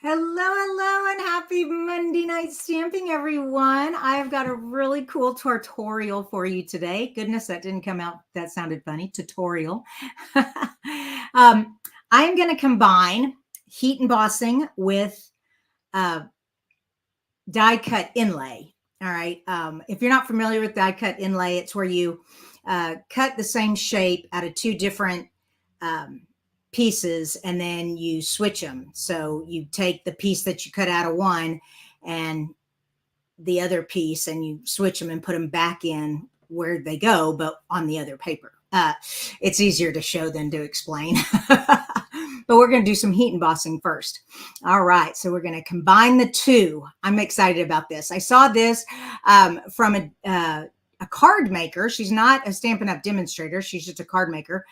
Hello, and happy Monday night stamping, everyone. I've got a really cool tutorial for you today. Goodness, that didn't come out. That sounded funny. Tutorial. I'm going to combine heat embossing with die cut inlay. All right. If you're not familiar with die cut inlay, it's where you cut the same shape out of two different pieces and then you switch them. So you take the piece that you cut out of one and the other piece and you switch them and put them back in where they go, but on the other paper. It's easier to show than to explain. But we're going to do some heat embossing first. All right, so we're going to combine the two. I'm excited about this. I saw this from a card maker. She's not a Stampin' Up! Demonstrator. She's just a card maker.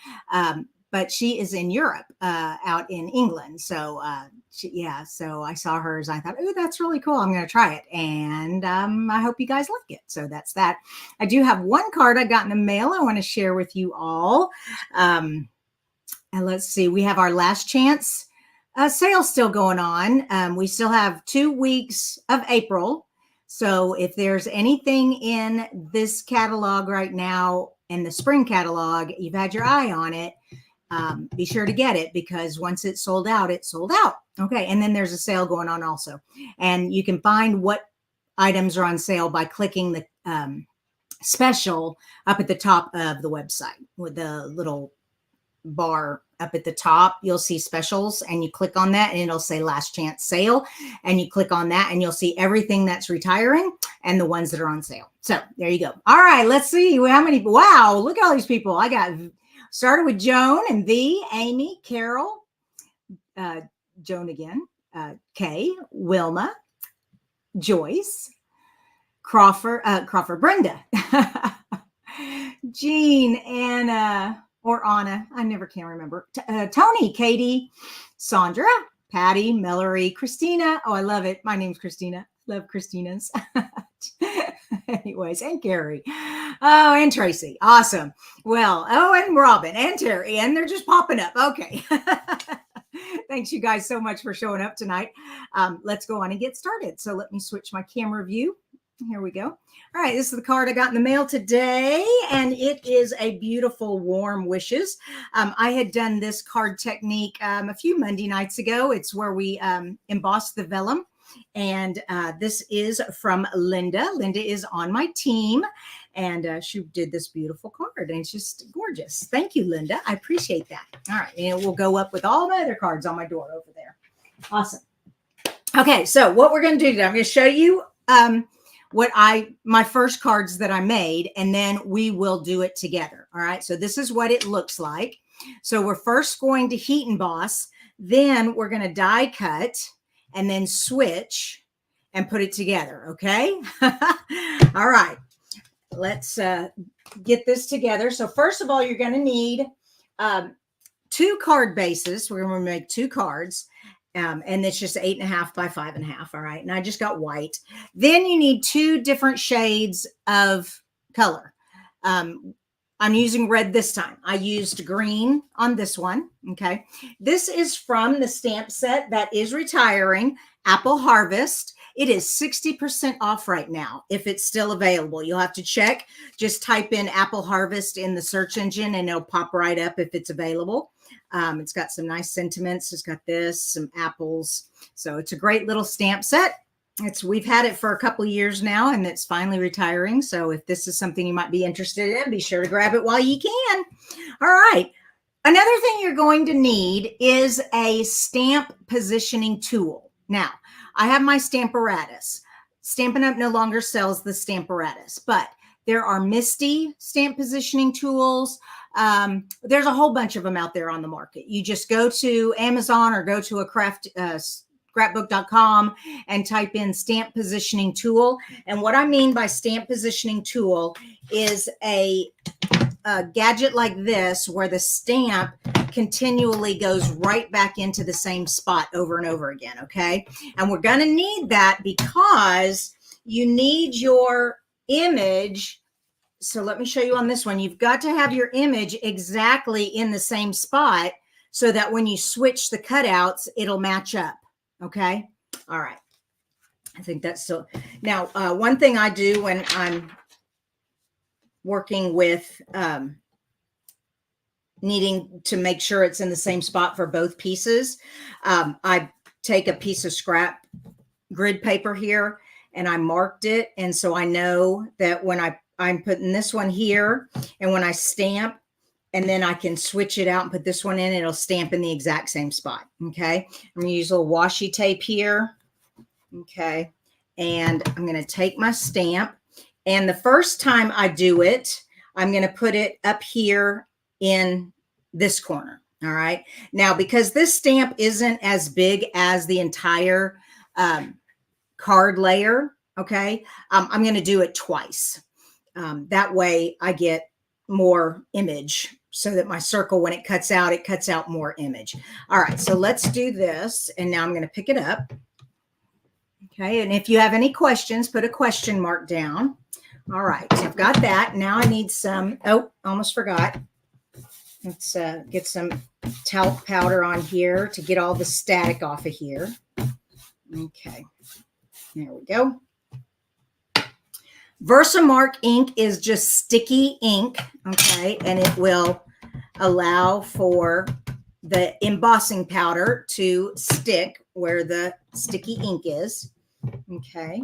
But she is in Europe, out in England. So, so I saw hers. I thought, oh, that's really cool. I'm going to try it. And I hope you guys like it. So that's that. I do have one card I got in the mail I want to share with you all. And let's see, we have our last chance sale still going on. We still have 2 weeks of April. So if there's anything in this catalog right now, in the spring catalog, you've had your eye on it, be sure to get it, because once it's sold out, it's sold out. Okay, and then there's a sale going on also. And you can find what items are on sale by clicking the special up at the top of the website with the little bar up at the top. You'll see specials and you click on that and it'll say last chance sale, and you click on that and you'll see everything that's retiring and the ones that are on sale. So there you go. All right, let's see how many. Wow, look at all these people. I got started with Joan and V, Amy, Carol, Joan again, Kay, Wilma, Joyce, Crawford, Brenda, Jean, Anna, or Anna, I never can remember. Tony, Katie, Sandra, Patty, Mallory, Christina. Oh, I love it. My name's Christina. Love Christina's. Anyways, and Carrie. Oh, and Tracy. Awesome. Well, oh, and Robin and Terry, and they're just popping up. Okay. Thanks you guys so much for showing up tonight. Let's go on and get started. So let me switch my camera view. Here we go. All right, this is the card I got in the mail today, and it is a beautiful warm wishes. I had done this card technique a few Monday nights ago. It's where we embossed the vellum, and this is from Linda. Linda is on my team, and she did this beautiful card, and it's just gorgeous. Thank you, Linda. I appreciate that. All right, and it will go up with all my other cards on my door over there. Awesome. Okay, so what we're going to do today, I'm going to show you my first cards that I made, and then we will do it together. All right. So this is what it looks like. So we're first going to heat emboss, then we're going to die cut and then switch and put it together. Okay. All right. Let's get this together. So first of all, you're going to need 2 card bases. We're going to make 2 cards. And it's just 8.5 by 5.5. All right. And I just got white. Then you need 2 different shades of color. I'm using red this time. I used green on this one. Okay. This is from the stamp set that is retiring, Apple Harvest. It is 60% off right now if it's still available. You'll have to check. Just type in Apple Harvest in the search engine and it'll pop right up if it's available. It's got some nice sentiments. It's got this, some apples. So it's a great little stamp set. We've had it for a couple of years now, and it's finally retiring. So if this is something you might be interested in, be sure to grab it while you can. All right. Another thing you're going to need is a stamp positioning tool. Now, I have my Stamparatus. Stampin' Up! No longer sells the Stamparatus, but there are Misty stamp positioning tools. There's a whole bunch of them out there on the market. You just go to Amazon or go to a scrapbook.com and type in stamp positioning tool. And what I mean by stamp positioning tool is a gadget like this where the stamp continually goes right back into the same spot over and over again. Okay. And we're going to need that because you need your image. So let me show you on this one. You've got to have your image exactly in the same spot so that when you switch the cutouts, it'll match up. Okay. All right. I think that's so. Now, one thing I do when I'm working with needing to make sure it's in the same spot for both pieces, I take a piece of scrap grid paper here and I marked it. And so I know that when I'm putting this one here and when I stamp, and then I can switch it out and put this one in, it'll stamp in the exact same spot. Okay. I'm going to use a little washi tape here. Okay. And I'm going to take my stamp. And the first time I do it, I'm going to put it up here in this corner. All right. Now, because this stamp isn't as big as the entire card layer, okay, I'm going to do it twice. That way I get more image so that my circle, when it cuts out more image. All right. So let's do this. And now I'm going to pick it up. Okay, and if you have any questions, put a question mark down. All right, so I've got that. Now I need some, oh, almost forgot. Let's get some talc powder on here to get all the static off of here. Okay, there we go. Versamark ink is just sticky ink, okay, and it will allow for the embossing powder to stick where the sticky ink is. Okay.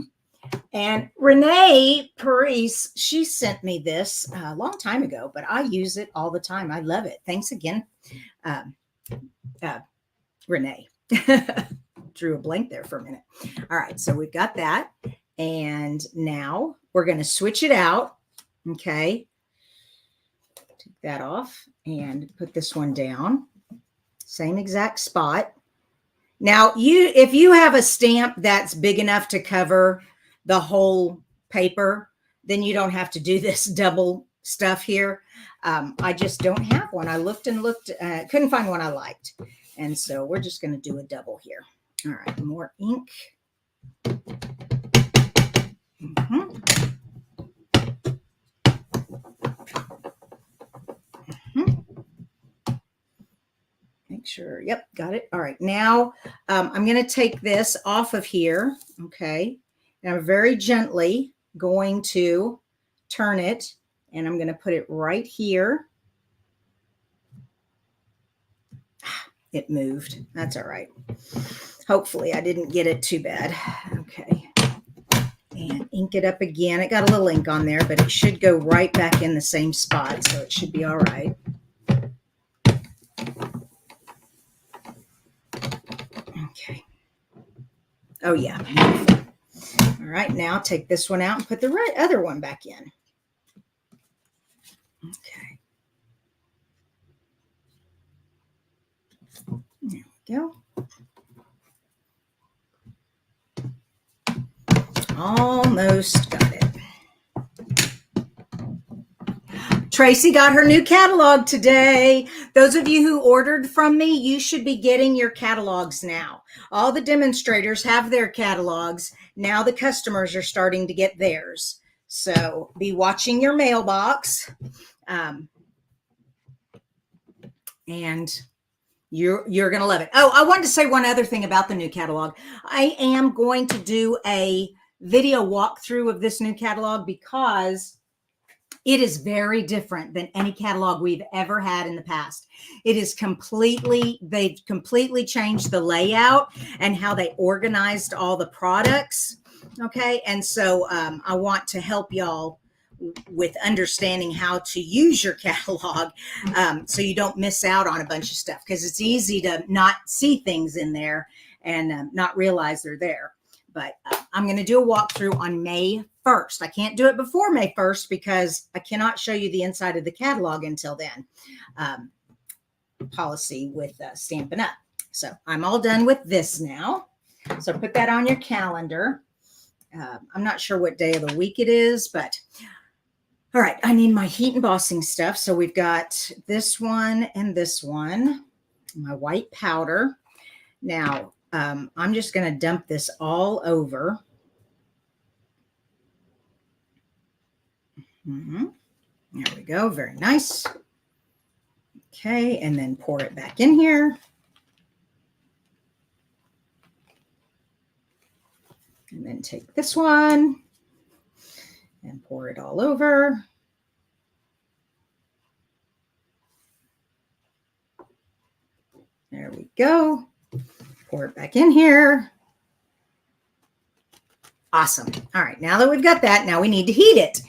And Renee Paris, she sent me this a long time ago, but I use it all the time. I love it. Thanks again, Renee. Drew a blank there for a minute. All right. So we've got that. And now we're going to switch it out. Okay. Take that off and put this one down. Same exact spot. Now, if you have a stamp that's big enough to cover the whole paper, then you don't have to do this double stuff here. I just don't have one. I looked and looked, couldn't find one I liked. And so we're just going to do a double here. All right, more ink. Make sure. Yep, got it. All right. Now I'm going to take this off of here. Okay. And I'm very gently going to turn it and I'm going to put it right here. It moved. That's all right. Hopefully I didn't get it too bad. Okay. And ink it up again. It got a little ink on there, but it should go right back in the same spot. So it should be all right. Okay. Oh, yeah. Beautiful. All right. Now take this one out and put the other one back in. Okay. There we go. Almost got it. Tracy got her new catalog today. Those of you who ordered from me, you should be getting your catalogs now. All the demonstrators have their catalogs. Now the customers are starting to get theirs. So be watching your mailbox. And you're going to love it. Oh, I wanted to say one other thing about the new catalog. I am going to do a video walkthrough of this new catalog because it is very different than any catalog we've ever had in the past. It is they've completely changed the layout and how they organized all the products. Okay. And so I want to help y'all with understanding how to use your catalog so you don't miss out on a bunch of stuff, because it's easy to not see things in there and not realize they're there. But I'm going to do a walkthrough on May 1st. I can't do it before May 1st because I cannot show you the inside of the catalog until then. Policy with Stampin' Up. So I'm all done with this now. So put that on your calendar. I'm not sure what day of the week it is, but all right, I need my heat embossing stuff. So we've got this one and this one, my white powder. Now, I'm just going to dump this all over. There we go. Very nice. Okay, and then pour it back in here. And then take this one and pour it all over. There we go. Pour it back in here. Awesome. All right, now that we've got that, now we need to heat it.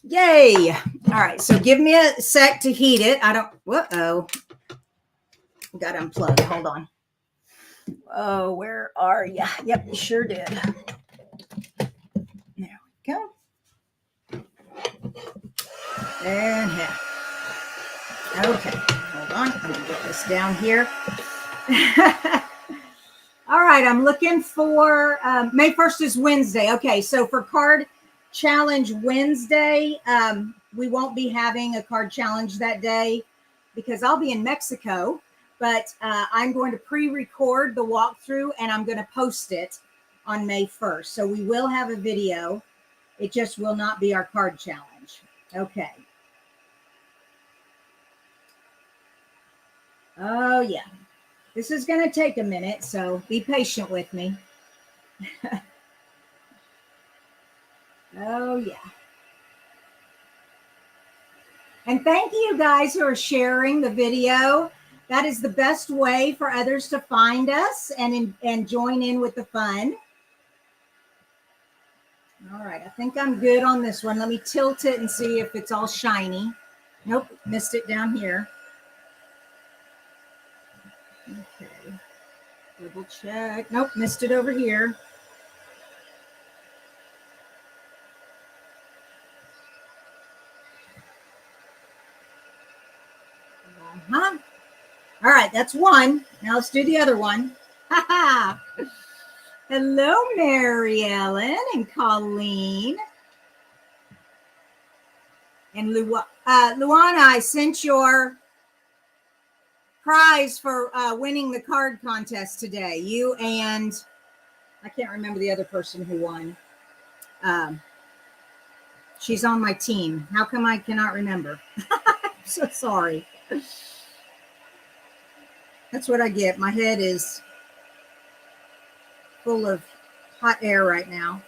Yay. All right, so give me a sec to heat it. Uh-oh. Got to unplug. Hold on. Oh, where are you? Yep, you sure did. There we go. And yeah. Okay, hold on. I'm going to get this down here. All right, I'm looking for May 1st is Wednesday. Okay, so for Card Challenge Wednesday, we won't be having a card challenge that day because I'll be in Mexico, but I'm going to pre-record the walkthrough and I'm going to post it on May 1st. So we will have a video. It just will not be our card challenge. Okay. Oh, yeah. This is going to take a minute, so be patient with me. Oh, yeah. And thank you guys who are sharing the video. That is the best way for others to find us and join in with the fun. All right, I think I'm good on this one. Let me tilt it and see if it's all shiny. Nope, missed it down here. Okay, double check. Nope, missed it over here. Uh-huh. All right, that's one. Now let's do the other one. Ha ha. Hello, Mary Ellen and Colleen. And Luana, I sent your prize for winning the card contest today. You and I can't remember the other person who won. She's on my team. How come I cannot remember? I'm so sorry. That's what I get. My head is full of hot air right now.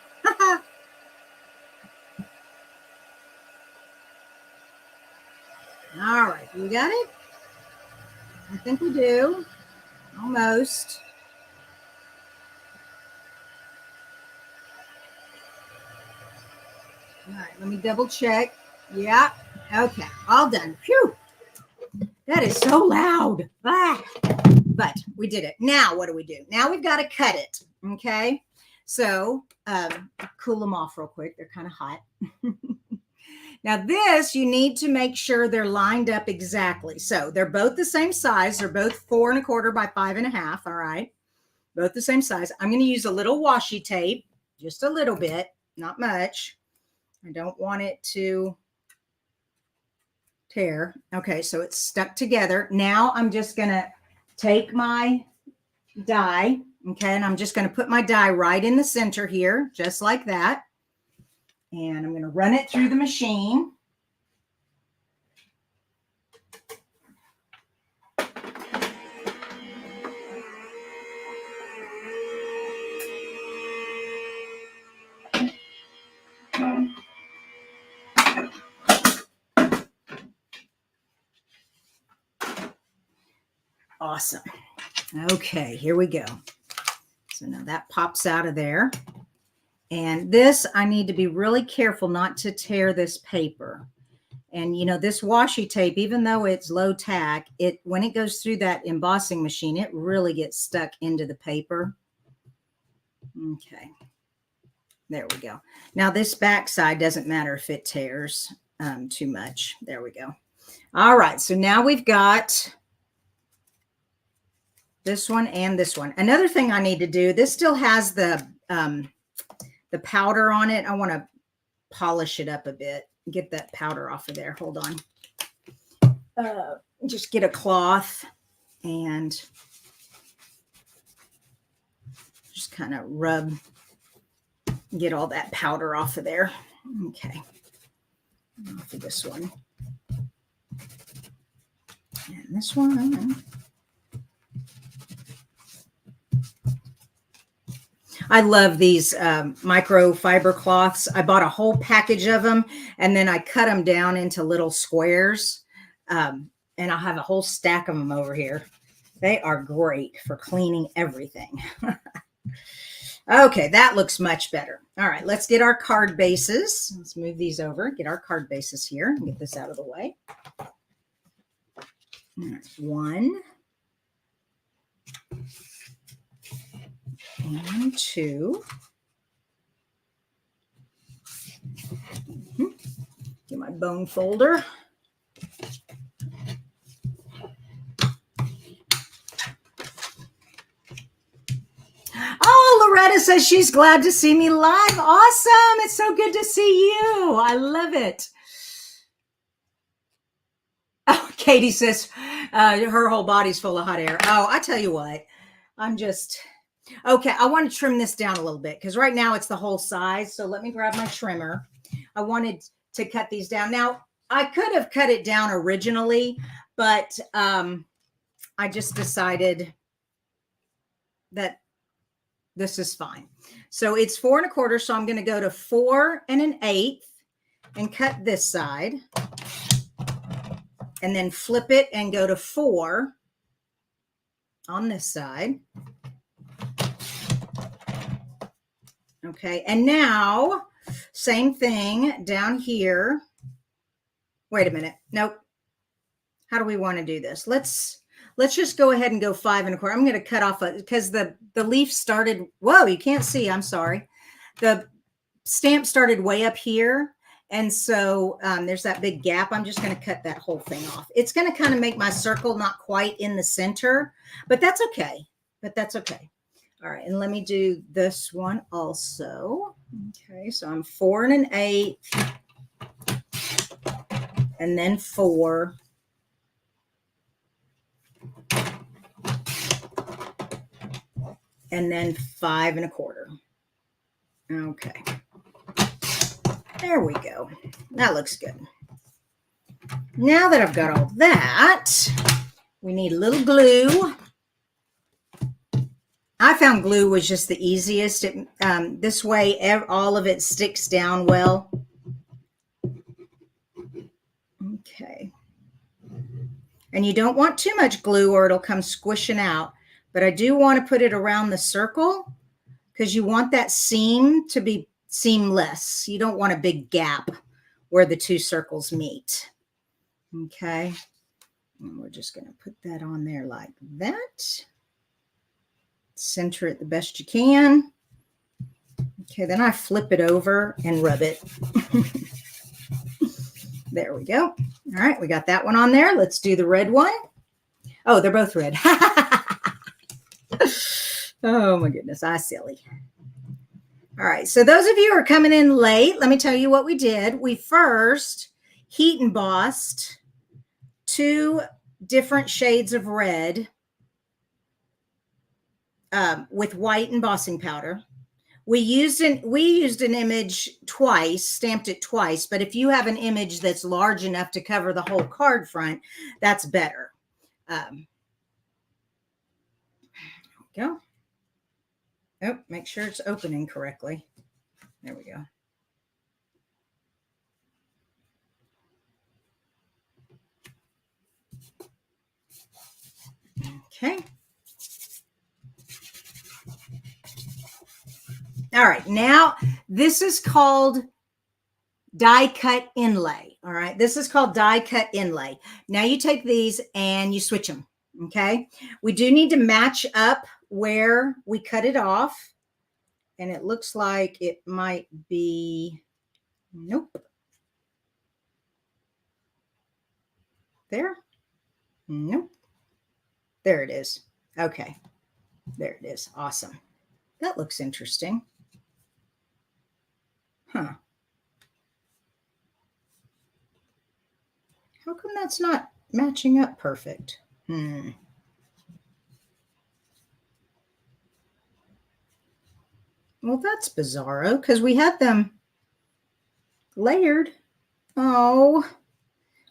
All right, we got it? I think we do. Almost. All right, let me double check. Yeah. Okay, all done. Phew. That is so loud. Ah. But we did it. Now what do we do? Now we've got to cut it. Okay. So cool them off real quick. They're kind of hot. Now this, you need to make sure they're lined up exactly. So they're both the same size. They're both 4 1/4 by 5 1/2. All right. Both the same size. I'm going to use a little washi tape, just a little bit, not much. I don't want it to tear. Okay. So it's stuck together. Now I'm just going to take my die. Okay. And I'm just going to put my die right in the center here, just like that. And I'm going to run it through the machine. Awesome. Okay, here we go. So now that pops out of there. And this, I need to be really careful not to tear this paper. And you know, this washi tape, even though it's low tack, when it goes through that embossing machine, it really gets stuck into the paper. Okay. There we go. Now this back side doesn't matter if it tears too much. There we go. All right. So now we've got this one and this one. Another thing I need to do, this still has the powder on it. I want to polish it up a bit, get that powder off of there. Hold on. Just get a cloth and just kind of rub, get all that powder off of there. Okay. Off of this one. And this one. I love these microfiber cloths. I bought a whole package of them, and then I cut them down into little squares. And I'll have a whole stack of them over here. They are great for cleaning everything. Okay, that looks much better. All right, let's get our card bases. Let's move these over, get our card bases here, get this out of the way. All right, 1 and 2. Get my bone folder. Oh, Loretta says she's glad to see me live. Awesome. It's so good to see you. I love it. Oh, Katie says her whole body's full of hot air. Oh, I tell you what, I'm just, okay, I want to trim this down a little bit because right now it's the whole size. So let me grab my trimmer. I wanted to cut these down. Now, I could have cut it down originally, but I just decided that this is fine. So it's 4 1/4. So I'm going to go to 4 1/8 and cut this side. And then flip it and go to 4 on this side. Okay. And now same thing down here. Wait a minute. Nope. How do we want to do this? Let's just go ahead and go 5 1/4. I'm going to cut off because the leaf started. Whoa, you can't see. I'm sorry. The stamp started way up here. And so there's that big gap. I'm just going to cut that whole thing off. It's going to kind of make my circle not quite in the center, but that's okay. All right. And let me do this one also. Okay. So I'm 4 1/8 and then 4. And then 5 1/4. Okay. There we go. That looks good. Now that I've got all that, we need a little glue. I found glue was just the easiest. This way, all of it sticks down well. Okay. And you don't want too much glue or it'll come squishing out. But I do want to put it around the circle because you want that seam to be seamless. You don't want a big gap where the two circles meet. Okay. And we're just going to put that on there like that. Center it the best you can. Okay. Then I flip it over and rub it. There we go. All right. We got that one on there. Let's do the red one. Oh, they're both red. Oh my goodness. I silly. All right, so those of you who are coming in late, let me tell you what we did. We first heat embossed 2 different shades of red with white embossing powder. We used an image twice, stamped it twice, but if you have an image that's large enough to cover the whole card front, that's better. There we go. Oh, make sure it's opening correctly. There we go. Okay. All right. Now, this is called die cut inlay. All right. This is called die cut inlay. Now you take these and you switch them. Okay. We do need to match up where we cut it off. And it looks like it might be, nope. There? Nope. There it is. Okay. There it is. Awesome. That looks interesting. Huh. How come that's not matching up perfect? Well, that's bizarro because we had them layered. Oh,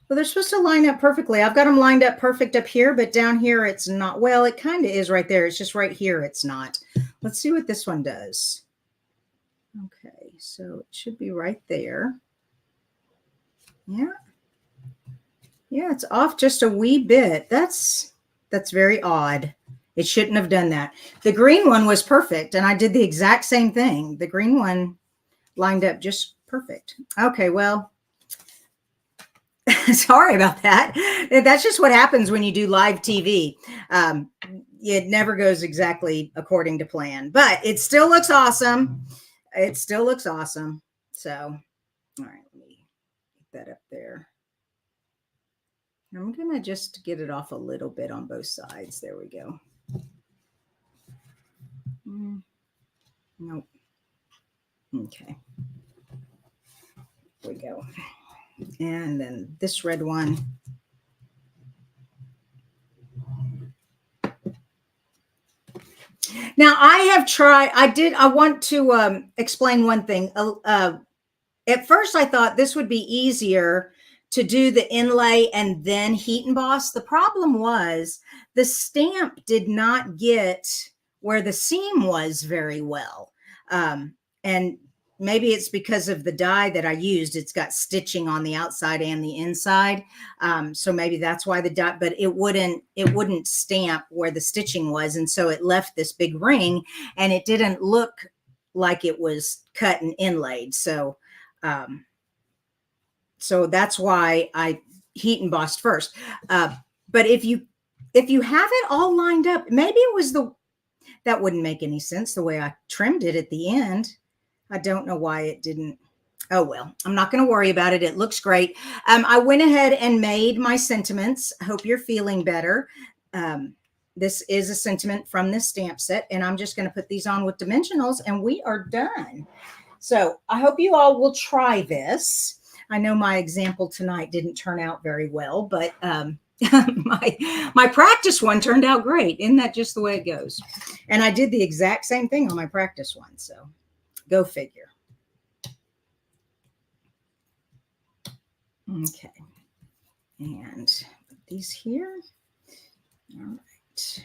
well, they're supposed to line up perfectly. I've got them lined up perfect up here, but down here it's not. Well, it kind of is right there. It's just right here it's not. Let's see what this one does. Okay, so it should be right there. Yeah. Yeah, it's off just a wee bit. That's very odd. It shouldn't have done that. The green one was perfect, and I did the exact same thing. The green one lined up just perfect. Okay, well, sorry about that. That's just what happens when you do live TV. It never goes exactly according to plan, but it still looks awesome. It still looks awesome. So, all right, let me get that up there. I'm going to just get it off a little bit on both sides. There we go. Nope. Okay. There we go. And then this red one. Now I have tried, I want to explain one thing. At first I thought this would be easier to do the inlay and then heat emboss. The problem was the stamp did not get where the seam was very well. And maybe it's because of the dye that I used. It's got stitching on the outside and the inside. So maybe that's why the dye, but it wouldn't stamp where the stitching was. And so it left this big ring and it didn't look like it was cut and inlaid. So, so that's why I heat embossed first. But if you have it all lined up, maybe it was that wouldn't make any sense the way I trimmed it at the end. I don't know why it didn't. Oh, well, I'm not going to worry about it. It looks great. I went ahead and made my sentiments. I hope you're feeling better. This is a sentiment from this stamp set, and I'm just going to put these on with dimensionals, and we are done. So I hope you all will try this. I know my example tonight didn't turn out very well, but my practice one turned out great. Isn't that just the way it goes? And I did the exact same thing on my practice one. So go figure. Okay. And put these here. All right.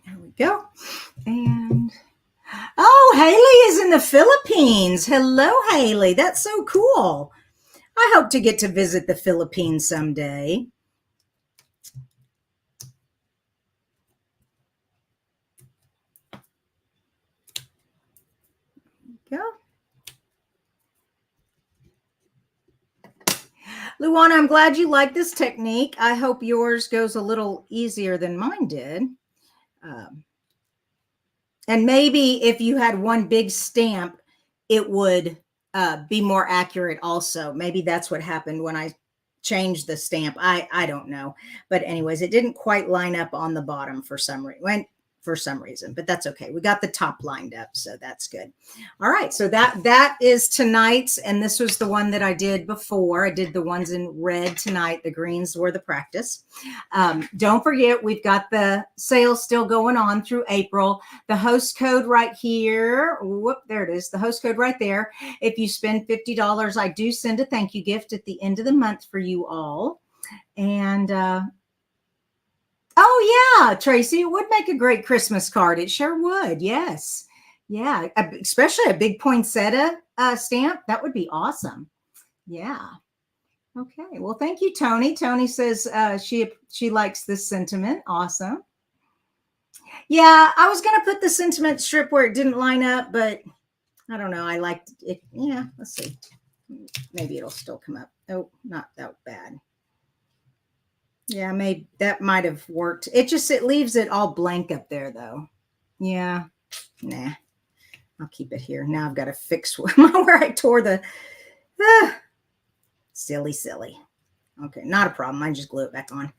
There we go. And oh, Haley is in the Philippines. Hello, Haley. That's so cool. I hope to get to visit the Philippines someday. Go. Luana, I'm glad you like this technique. I hope yours goes a little easier than mine did. And maybe if you had one big stamp, it would be more accurate also. Maybe that's what happened when I changed the stamp. I don't know. But anyways, it didn't quite line up on the bottom for some reason, but that's okay. We got the top lined up, so that's good. All right, so that is tonight's, and this was the one that I did before. I did the ones in red tonight. The greens were the practice. Don't forget, we've got the sale still going on through April. The host code right here. Whoop, there it is. The host code right there. If you spend $50, I do send a thank you gift at the end of the month for you all. And oh, yeah, Tracy, it would make a great Christmas card. It sure would. Yes. Yeah. Especially a big poinsettia stamp. That would be awesome. Yeah. Okay. Well, thank you, Tony. Tony says she likes this sentiment. Awesome. Yeah, I was going to put the sentiment strip where it didn't line up, but I don't know. I liked it. Yeah, let's see. Maybe it'll still come up. Oh, not that bad. Yeah, maybe that might have worked. It leaves it all blank up there though. Yeah, nah, I'll keep it here. Now I've got to fix where I tore the, silly. Okay, not a problem. I just glue it back on.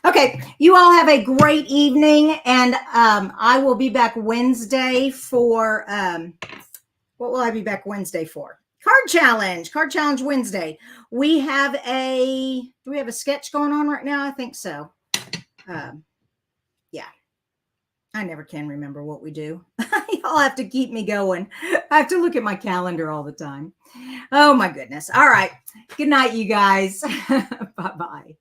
Okay, you all have a great evening, and I will be back Wednesday for, what will I be back Wednesday for? Card challenge Wednesday. Do we have a sketch going on right now? I think so. Yeah, I never can remember what we do. Y'all have to keep me going. I have to look at my calendar all the time. Oh my goodness. All right. Good night, you guys. Bye-bye.